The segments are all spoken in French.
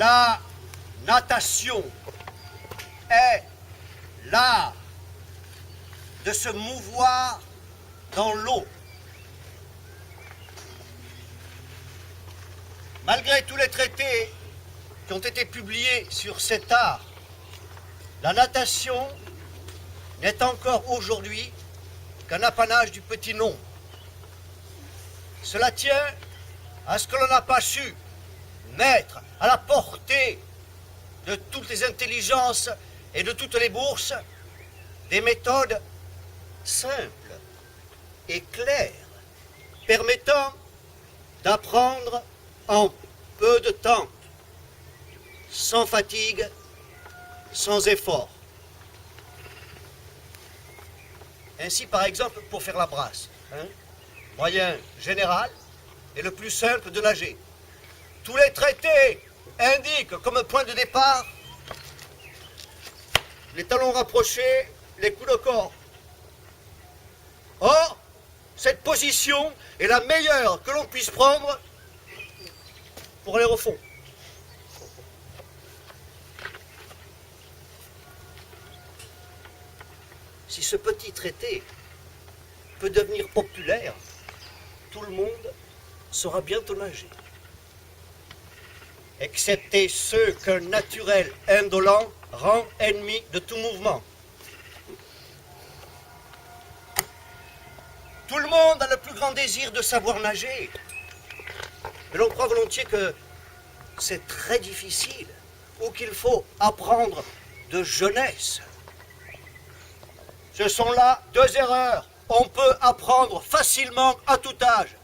La natation est l'art de se mouvoir dans l'eau. Malgré tous les traités qui ont été publiés sur cet art, la natation n'est encore aujourd'hui qu'un apanage du petit nombre. Cela tient à ce que l'on n'a pas su mettre à la portée de toutes les intelligences et de toutes les bourses des méthodes simples et claires permettant d'apprendre en peu de temps, sans fatigue, sans effort. Ainsi, par exemple, pour faire la brasse, moyen général et le plus simple de nager. Tous les traités indiquent comme point de départ les talons rapprochés, les coups de corps. Or, cette position est la meilleure que l'on puisse prendre pour aller au fond. Si ce petit traité peut devenir populaire, tout le monde saura bientôt nager. Excepté ceux qu'un naturel indolent rend ennemi de tout mouvement. Tout le monde a le plus grand désir de savoir nager. Mais l'on croit volontiers que c'est très difficile ou qu'il faut apprendre de jeunesse. Ce sont là deux erreurs. On peut apprendre facilement à tout âge.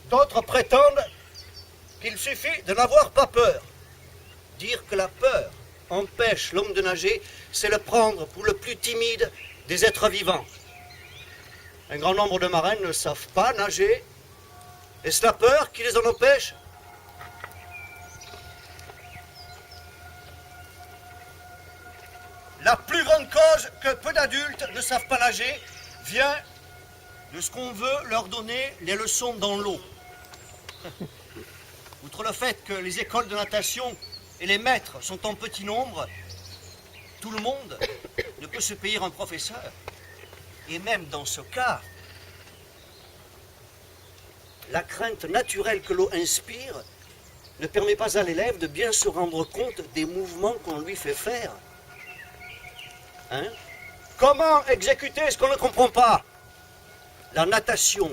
D'autres prétendent qu'il suffit de n'avoir pas peur. Dire que la peur empêche l'homme de nager, c'est le prendre pour le plus timide des êtres vivants. Un grand nombre de marins ne savent pas nager. Est-ce la peur qui les en empêche? La plus grande cause que peu d'adultes ne savent pas nager vient de ce qu'on veut leur donner les leçons dans l'eau. Outre le fait que les écoles de natation et les maîtres sont en petit nombre, tout le monde ne peut se payer un professeur. Et même dans ce cas, la crainte naturelle que l'eau inspire ne permet pas à l'élève de bien se rendre compte des mouvements qu'on lui fait faire. Comment exécuter ce qu'on ne comprend pas? La natation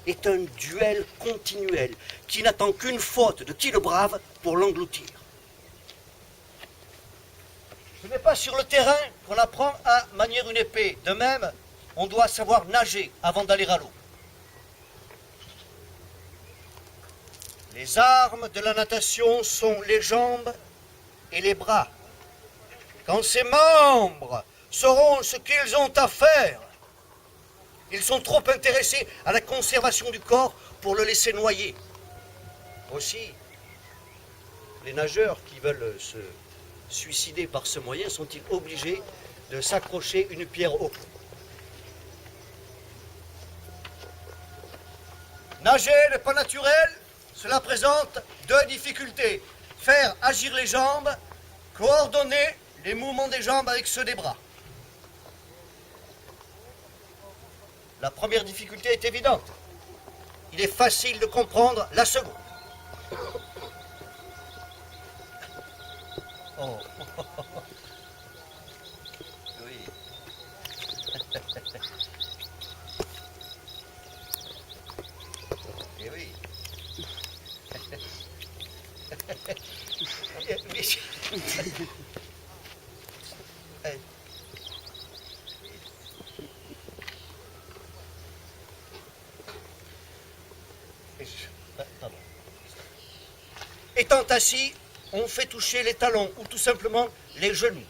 est un duel continuel qui n'attend qu'une faute de qui le brave pour l'engloutir. Ce n'est pas sur le terrain qu'on apprend à manier une épée. De même, on doit savoir nager avant d'aller à l'eau. Les armes de la natation sont les jambes et les bras. Quand ces membres sauront ce qu'ils ont à faire, ils sont trop intéressés à la conservation du corps pour le laisser noyer. Aussi, les nageurs qui veulent se suicider par ce moyen sont-ils obligés de s'accrocher une pierre au cou. Nager n'est pas naturel, cela présente deux difficultés. Faire agir les jambes, coordonner les mouvements des jambes avec ceux des bras. La première difficulté est évidente. Il est facile de comprendre la seconde. Oh. Oui. Eh oui. Étant assis, on fait toucher les talons ou tout simplement les genoux.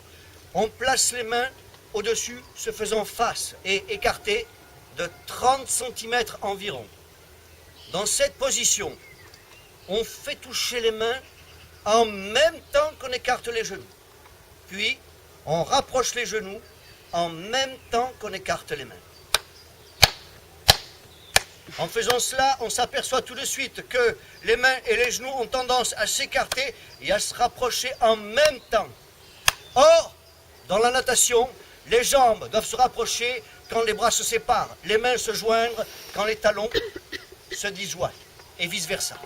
On place les mains au-dessus, se faisant face et écartées de 30 cm environ. Dans cette position, on fait toucher les mains en même temps qu'on écarte les genoux. Puis, on rapproche les genoux en même temps qu'on écarte les mains. En faisant cela, on s'aperçoit tout de suite que les mains et les genoux ont tendance à s'écarter et à se rapprocher en même temps. Or, dans la natation, les jambes doivent se rapprocher quand les bras se séparent, les mains se joindre quand les talons se disjoignent, et vice-versa.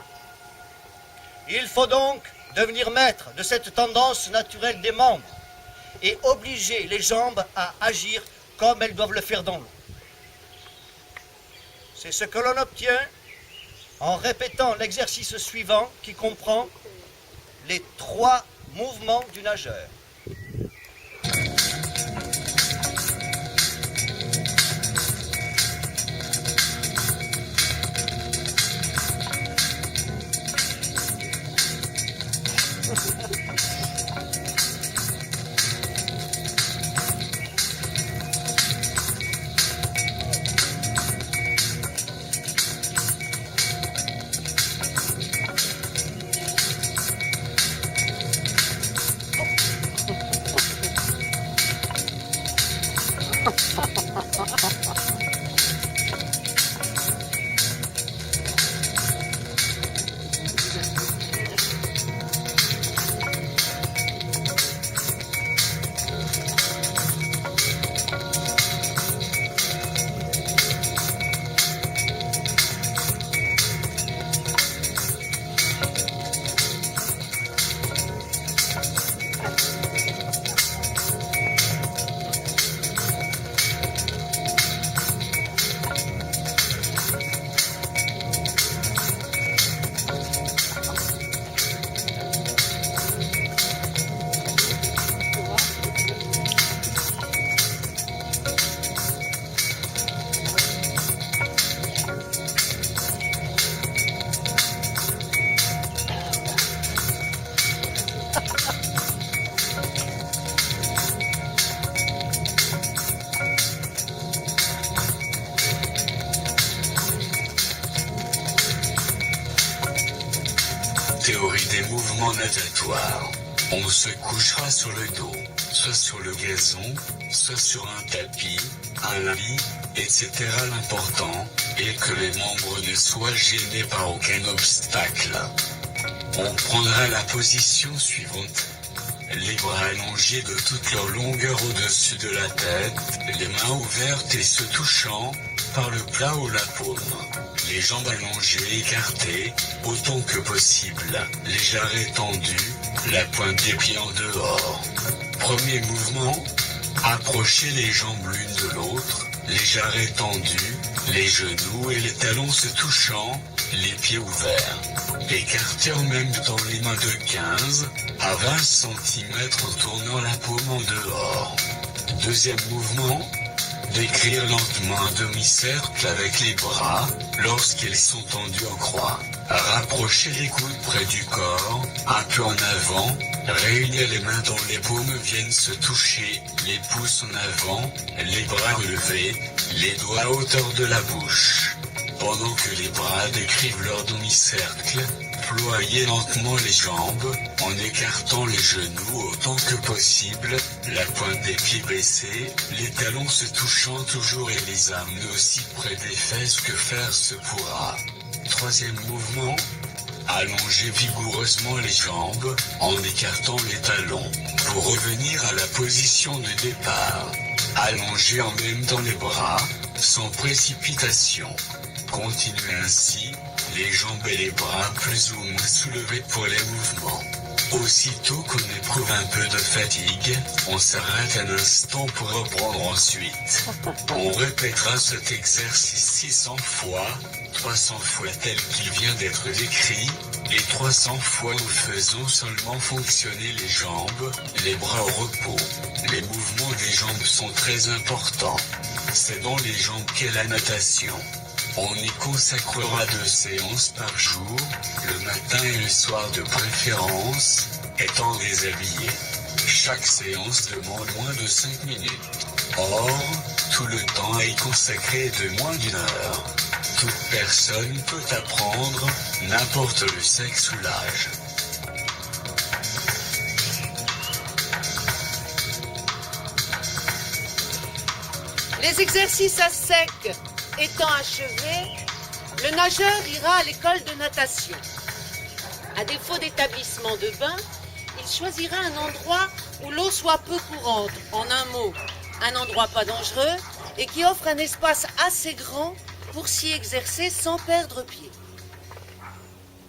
Il faut donc devenir maître de cette tendance naturelle des membres et obliger les jambes à agir comme elles doivent le faire dans l'eau. C'est ce que l'on obtient en répétant l'exercice suivant qui comprend les 3 mouvements du nageur. Théorie des mouvements natatoires. On se couchera sur le dos, soit sur le gazon, soit sur un tapis, un lit, etc. L'important est que les membres ne soient gênés par aucun obstacle. On prendra la position suivante. Les bras allongés de toute leur longueur au-dessus de la tête, les mains ouvertes et se touchant par le plat ou la paume. Les jambes allongées, écartées, autant que possible, les jarrets tendus, la pointe des pieds en dehors. Premier mouvement, approchez les jambes l'une de l'autre, les jarrets tendus, les genoux et les talons se touchant, les pieds ouverts. Écartez en même temps les mains de 15 à 20 cm en tournant la paume en dehors. Deuxième mouvement, décrire lentement un demi-cercle avec les bras lorsqu'ils sont tendus en croix. Rapprochez les coudes près du corps, un peu en avant, réunir les mains dont les paumes viennent se toucher, les pouces en avant, les bras relevés, les doigts à hauteur de la bouche. Pendant que les bras décrivent leur demi-cercle, ployez lentement les jambes, en écartant les genoux autant que possible, la pointe des pieds baissée, les talons se touchant toujours et les amener aussi près des fesses que faire se pourra. Troisième mouvement, allongez vigoureusement les jambes, en écartant les talons, pour revenir à la position de départ. Allongez en même temps les bras, sans précipitation. Continuez ainsi, les jambes et les bras plus ou moins soulevés pour les mouvements. Aussitôt qu'on éprouve un peu de fatigue, on s'arrête un instant pour reprendre ensuite. On répétera cet exercice 600 fois, 300 fois tel qu'il vient d'être décrit, et 300 fois nous faisons seulement fonctionner les jambes, les bras au repos. Les mouvements des jambes sont très importants. C'est dans les jambes qu'est la natation. On y consacrera 2 séances par jour, le matin et le soir de préférence, étant déshabillé. Chaque séance demande moins de 5 minutes. Or, tout le temps à y consacrer est de moins d'1 heure. Toute personne peut apprendre, n'importe le sexe ou l'âge. Les exercices à sec étant achevés, Le nageur ira à l'école de natation. À défaut d'établissement de bain, il choisira un endroit où l'eau soit peu courante. En un mot, un endroit pas dangereux et qui offre un espace assez grand pour s'y exercer sans perdre pied.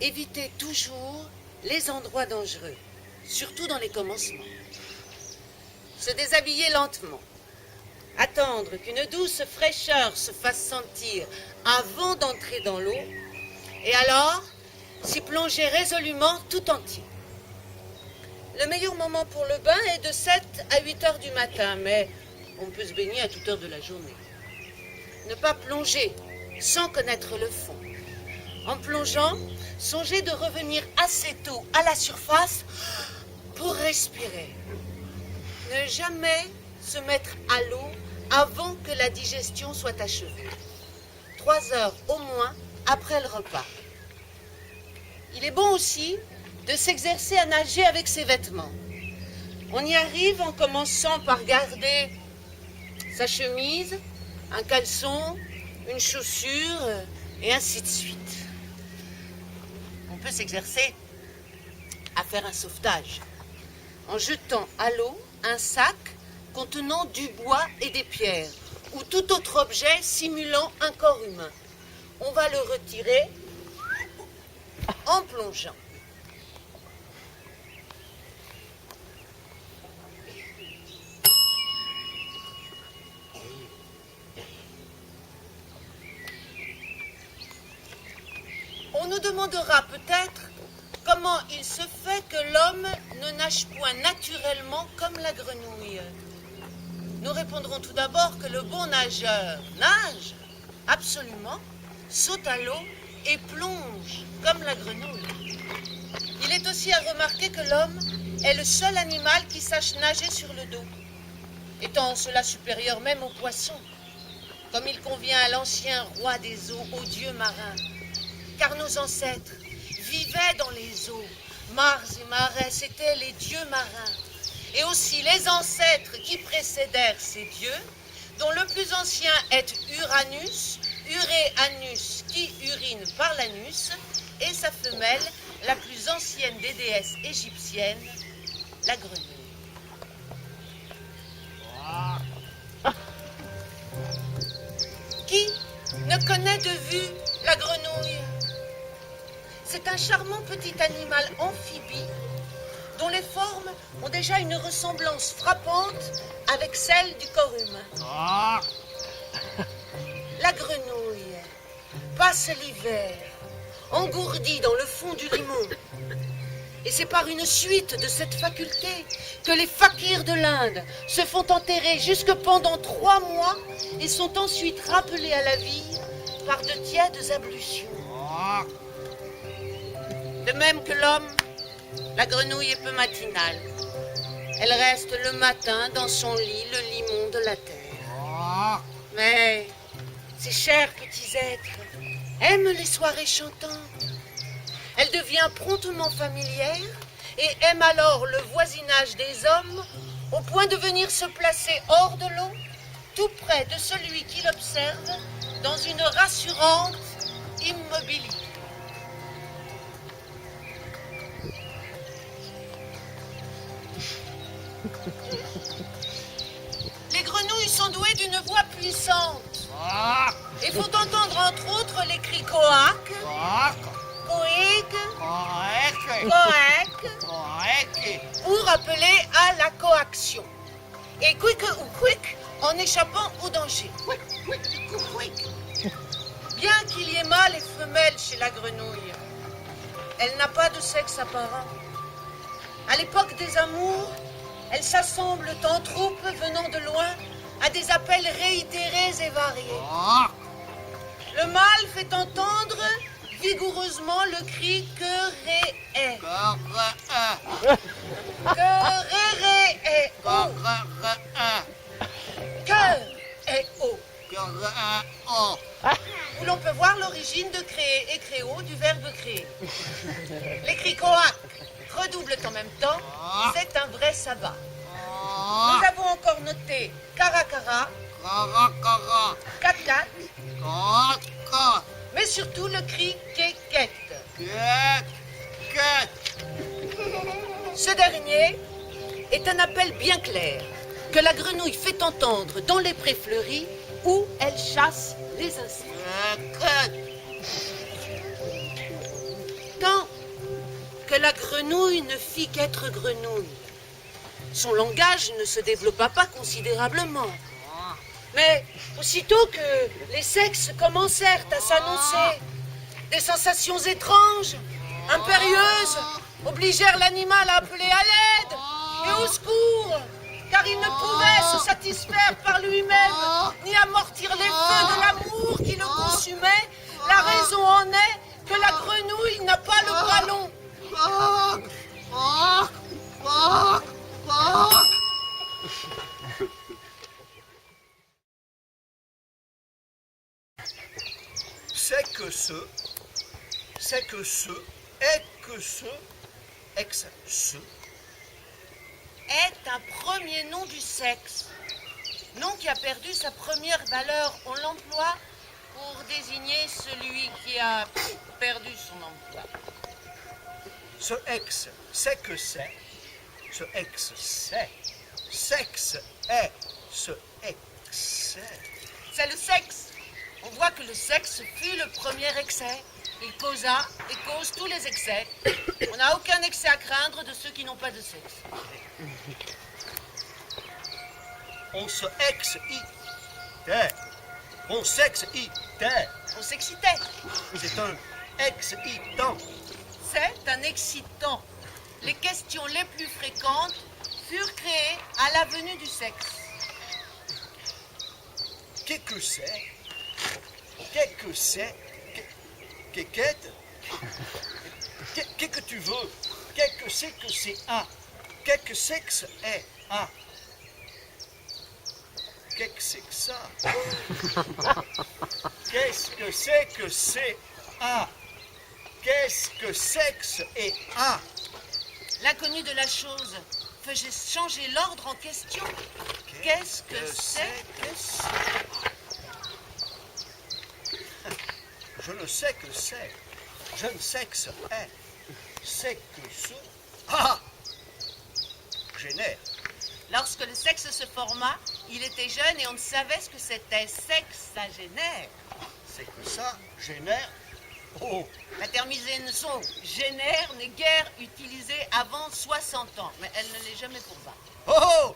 Évitez toujours les endroits dangereux, surtout dans les commencements. Se déshabiller lentement. Attendre qu'une douce fraîcheur se fasse sentir avant d'entrer dans l'eau. Et alors, s'y plonger résolument tout entier. Le meilleur moment pour le bain est de 7 à 8 heures du matin, mais on peut se baigner à toute heure de la journée. Ne pas plonger sans connaître le fond. En plongeant, songez de revenir assez tôt à la surface pour respirer. Ne jamais se mettre à l'eau avant que la digestion soit achevée. 3 heures au moins après le repas. Il est bon aussi de s'exercer à nager avec ses vêtements. On y arrive en commençant par garder sa chemise, un caleçon, une chaussure et ainsi de suite. On peut s'exercer à faire un sauvetage en jetant à l'eau un sac contenant du bois et des pierres ou tout autre objet simulant un corps humain. On va le retirer en plongeant. On nous demandera peut-être comment il se fait que l'homme ne nage point naturellement comme la grenouille. Nous répondrons tout d'abord que le bon nageur nage, absolument, saute à l'eau et plonge comme la grenouille. Il est aussi à remarquer que l'homme est le seul animal qui sache nager sur le dos, étant cela supérieur même aux poissons, comme il convient à l'ancien roi des eaux, aux dieux marins. Car nos ancêtres vivaient dans les eaux. Mars et Marais, c'étaient les dieux marins. Et aussi les ancêtres qui précédèrent ces dieux, dont le plus ancien est Uranus, Uréanus, qui urine par l'anus, et sa femelle, la plus ancienne des déesses égyptiennes, la grenouille. Qui ne connaît de vue la grenouille? C'est un charmant petit animal amphibie dont les formes ont déjà une ressemblance frappante avec celle du corps humain. La grenouille passe l'hiver engourdie dans le fond du limon. Et c'est par une suite de cette faculté que les fakirs de l'Inde se font enterrer jusque pendant 3 mois et sont ensuite rappelés à la vie par de tièdes ablutions. De même que l'homme, la grenouille est peu matinale. Elle reste le matin dans son lit, le limon de la terre. Mais ces chers petits êtres aiment les soirées chantantes. Elle devient promptement familière et aime alors le voisinage des hommes au point de venir se placer hors de l'eau, tout près de celui qui l'observe, dans une rassurante immobilité. Les grenouilles sont douées d'une voix puissante et font entendre entre autres les cris coac, coïc, coac, pour appeler à la coaction. Et quick ou quick en échappant au danger. Bien qu'il y ait mâle et femelle chez la grenouille, elle n'a pas de sexe apparent. À l'époque des amours, elles s'assemblent en troupes venant de loin à des appels réitérés et variés. Le mâle fait entendre vigoureusement le cri que ré-est. Que ré-est. Cœur est haut. Où l'on peut voir l'origine de créer et créo du verbe créer. Les cris coac redoublent en même temps, c'est un vrai sabbat. Nous avons encore noté caracara, cat-cat, mais surtout le cri quéquette. Ce dernier est un appel bien clair que la grenouille fait entendre dans les prés fleuris où elle chasse les insectes. Tant que la grenouille ne fit qu'être grenouille, son langage ne se développa pas considérablement. Mais aussitôt que les sexes commencèrent à s'annoncer, des sensations étranges, impérieuses, obligèrent l'animal à appeler à l'aide et au secours, car il ne pouvait se satisfaire par lui-même, ni amortir les feux de l'amour qui le consumait. La raison en est que la grenouille n'a pas le ballon. C'est que ce, est que ce, ex-ce, Est un premier nom du sexe. Nom qui a perdu sa première valeur. On l'emploie pour désigner celui qui a perdu son emploi. ce ex, c'est que c'est, ce ex, c'est, sexe est, ce excès. C'est le sexe. On voit que le sexe fut le premier excès. Il causa et cause tous les excès. On n'a aucun excès à craindre de ceux qui n'ont pas de sexe. On se ex-ite, on sexe-ite, On s'excitait. c'est un ex-itant. C'est un excitant. Les questions les plus fréquentes furent créées à la venue du sexe. Qu'est-ce que c'est? Qu'est-ce que c'est? Qu'est-ce que tu veux? Qu'est-ce que c'est A? Qu'est-ce que sexe est A? Qu'est-ce que c'est que ça? Qu'est-ce que c'est A? Qu'est-ce que sexe est A? L'inconnu de la chose faisait changer l'ordre en question. Qu'est-ce que c'est que ça? Je ne sais que c'est. Je ne sais que ce est. C'est que ce. Ah! Génère. Lorsque le sexe se forma, il était jeune et on ne savait ce que c'était. Sexagénaire. C'est que ça génère. Oh! La terminaison génère n'est guère utilisée avant 60 ans, mais elle ne l'est jamais pour ça. Oh!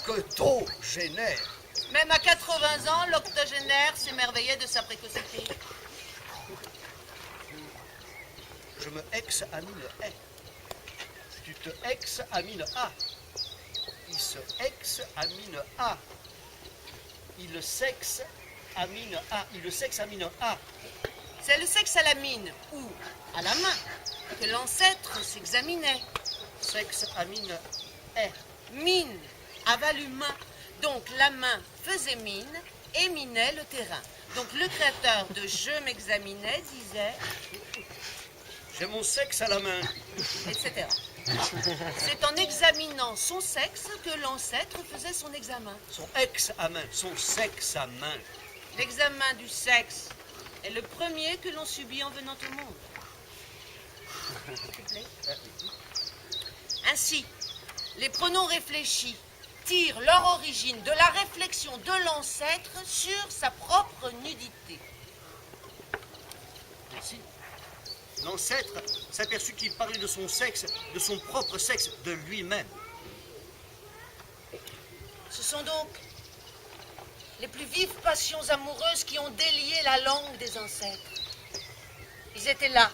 Que trop génère. Même à 80 ans, l'octogénaire s'émerveillait de sa précocité. Je me ex-amine est. Tu te ex-amine A. Il se ex-amine A. Il le sexe-amine A. Il le sexe-amine A. C'est le sexe à la mine, ou à la main, que l'ancêtre s'examinait. Sexe-amine est. Mine, avalu main. Donc la main faisait mine et minait le terrain. Donc le créateur de Je m'examinais disait, J'ai mon sexe à la main. etc. C'est en examinant son sexe que l'ancêtre faisait son examen. Son ex à main. Son sexe à main. L'examen du sexe est le premier que l'on subit en venant au monde. S'il te plaît. Ainsi, les pronoms réfléchis tirent leur origine de la réflexion de l'ancêtre sur sa propre nudité. Merci. L'ancêtre s'aperçut qu'il parlait de son sexe, de son propre sexe, de lui-même. Ce sont donc les plus vives passions amoureuses qui ont délié la langue des ancêtres. Ils étaient là,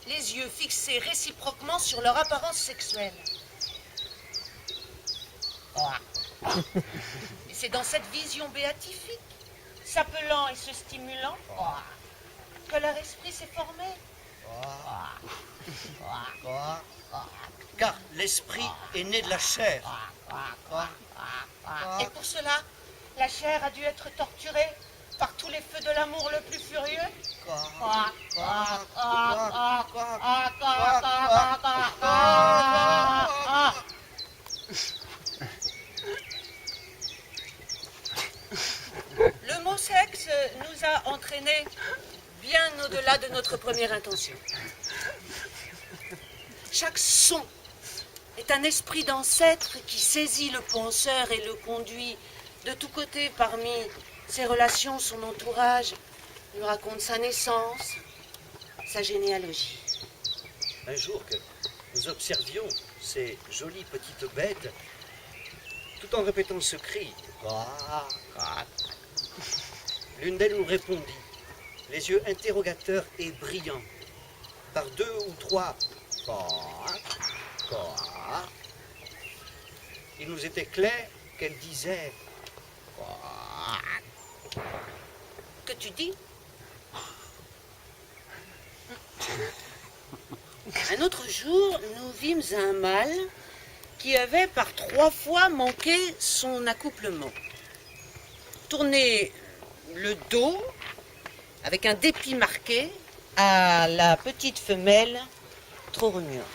les yeux fixés réciproquement sur leur apparence sexuelle. Et c'est dans cette vision béatifique, s'appelant et se stimulant, que leur esprit s'est formé. Car l'esprit est né de la chair. Et pour cela, la chair a dû être torturée par tous les feux de l'amour le plus furieux. Le mot sexe nous a entraînés bien au-delà de notre première intention. Chaque son est un esprit d'ancêtre qui saisit le penseur et le conduit de tous côtés parmi ses relations, son entourage, lui raconte sa naissance, sa généalogie. Un jour que nous observions ces jolies petites bêtes, tout en répétant ce cri, l'une d'elles nous répondit, les yeux interrogateurs et brillants, par 2 ou 3. Il nous était clair qu'elle disait. Que tu dis? Un autre jour, nous vîmes un mâle qui avait par 3 fois manqué son accouplement. Tourner le dos avec un dépit marqué à la petite femelle trop remuante.